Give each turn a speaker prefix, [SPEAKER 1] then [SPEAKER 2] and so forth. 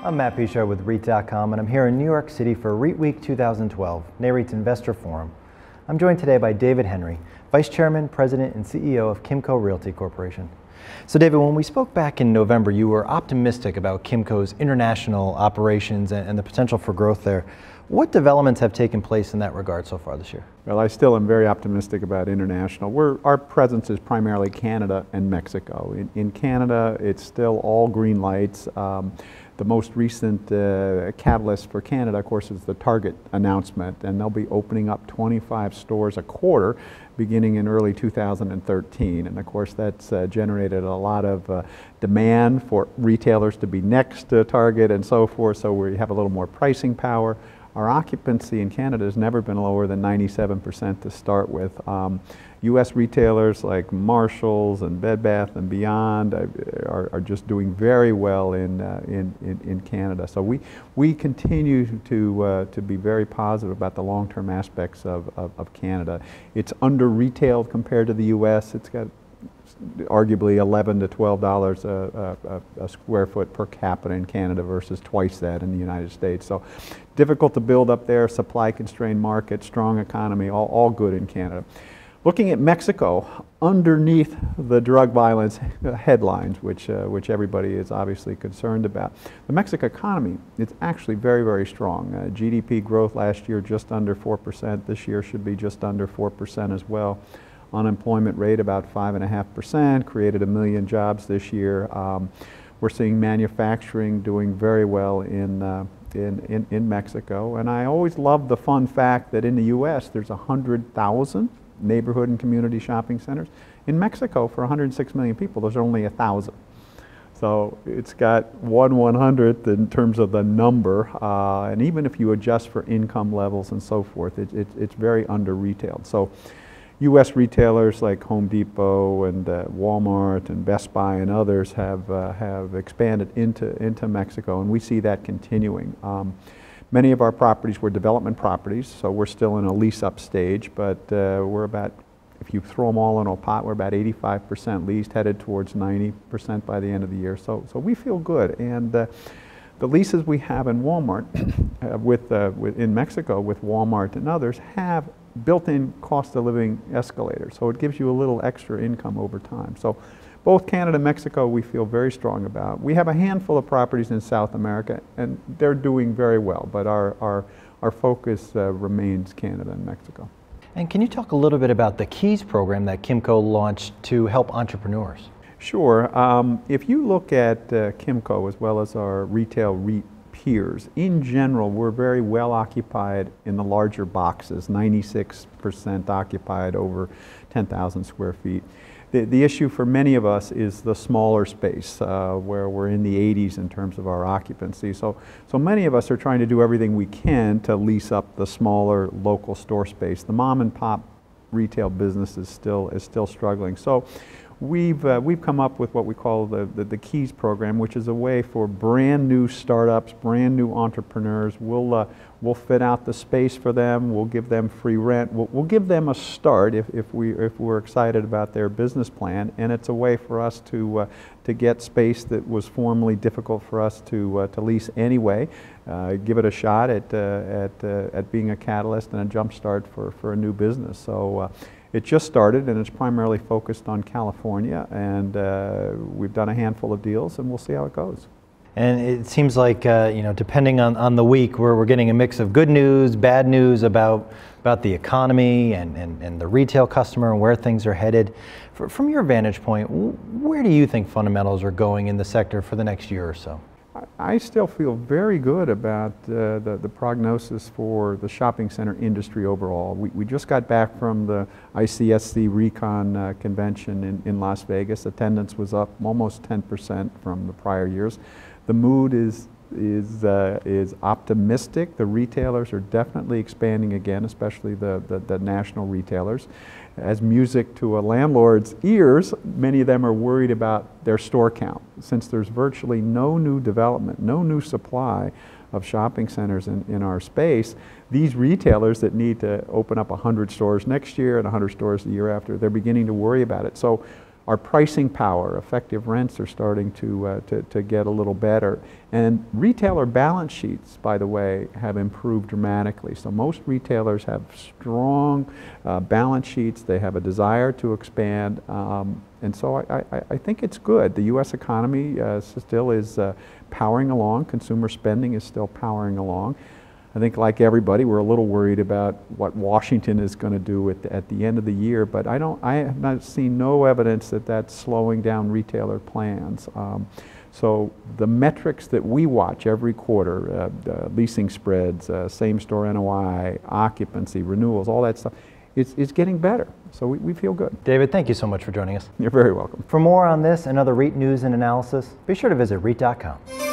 [SPEAKER 1] I'm Matt Pichard with REIT.com, and I'm here in New York City for REIT Week 2012, NAREIT's Investor Forum. I'm joined today by David Henry, Vice Chairman, President, and CEO of Kimco Realty Corporation. So David, when we spoke back in November, you were optimistic about Kimco's international operations and the potential for growth there. What developments have taken place in that regard so far this year?
[SPEAKER 2] Well, I still am very optimistic about international. Our presence is primarily Canada and Mexico. In Canada, it's still all green lights. The most recent catalyst for Canada, of course, is the Target announcement, and they'll be opening up 25 stores a quarter beginning in early 2013. And of course, that's generated a lot of demand for retailers to be next to Target and so forth, so we have a little more pricing power. Our occupancy in Canada has never been lower than 97% to start with. U.S. retailers like Marshalls and Bed Bath & Beyond are just doing very well in Canada. So we continue to be very positive about the long-term aspects of Canada. It's under-retailed compared to the U.S. It's got arguably $11 to $12 a square foot per capita in Canada versus twice that in the United States. So difficult to build up there, supply constrained market, strong economy, all good in Canada. Looking at Mexico, underneath the drug violence headlines, which everybody is obviously concerned about, the Mexican economy is actually very, very strong. GDP growth last year just under 4%. This year should be just under 4% as well. Unemployment rate about 5.5%, created 1 million jobs this year. We're seeing manufacturing doing very well in Mexico. And I always love the fun fact that in the U.S. there's 100,000 neighborhood and community shopping centers. In Mexico, for 106 million people, there's only 1,000. So it's got 1/100th in terms of the number, and even if you adjust for income levels and so forth, it's very under-retailed. So U.S. retailers like Home Depot and Walmart and Best Buy and others have expanded into Mexico, and we see that continuing. Many of our properties were development properties, so we're still in a lease-up stage, but we're about, if you throw them all in a pot, we're about 85% leased, headed towards 90% by the end of the year. So we feel good, and the leases we have in Walmart, in Mexico with Walmart and others, have built-in cost of living escalators, so it gives you a little extra income over time. So both Canada and Mexico we feel very strong about. We have a handful of properties in South America, and they're doing very well, but our focus remains Canada and Mexico.
[SPEAKER 1] And can you talk a little bit about the KEYS program that Kimco launched to help entrepreneurs?
[SPEAKER 2] Sure. If you look at Kimco as well as our retail REIT peers, in general, we're very well occupied in the larger boxes, 96% occupied over 10,000 square feet. The issue for many of us is the smaller space, where we're in the 80s in terms of our occupancy. So many of us are trying to do everything we can to lease up the smaller local store space. The mom and pop retail business is still struggling. So we've come up with what we call the KEYS program, which is a way for brand new startups, brand new entrepreneurs. We'll fit out the space for them. We'll give them free rent. We'll give them a start if we're excited about their business plan, and it's a way for us to get space that was formerly difficult for us to lease anyway. Give it a shot at being a catalyst and a jump start for a new business. So. It just started, and it's primarily focused on California, and we've done a handful of deals, and we'll see how it goes.
[SPEAKER 1] And it seems like, depending on the week, we're getting a mix of good news, bad news about the economy and the retail customer and where things are headed. From your vantage point, where do you think fundamentals are going in the sector for the next year or so?
[SPEAKER 2] I still feel very good about the prognosis for the shopping center industry overall. We just got back from the ICSC Recon convention in Las Vegas. Attendance was up almost 10% from the prior years. The mood is optimistic. The retailers are definitely expanding again, especially the national retailers. As music to a landlord's ears, many of them are worried about their store count. Since there's virtually no new development, no new supply of shopping centers in our space, these retailers that need to open up 100 stores next year and 100 stores the year after, they're beginning to worry about it. So our pricing power, effective rents are starting to get a little better. And retailer balance sheets, by the way, have improved dramatically. So most retailers have strong balance sheets. They have a desire to expand. And so I think it's good. The U.S. economy still is powering along. Consumer spending is still powering along. I think, like everybody, we're a little worried about what Washington is going to do at the end of the year, but I have not seen no evidence that that's slowing down retailer plans. So the metrics that we watch every quarter, leasing spreads, same-store NOI, occupancy, renewals, all that stuff, it's getting better. So we feel good.
[SPEAKER 1] David, thank you so much for joining us.
[SPEAKER 2] You're very welcome.
[SPEAKER 1] For more on this and other REIT news and analysis, be sure to visit REIT.com.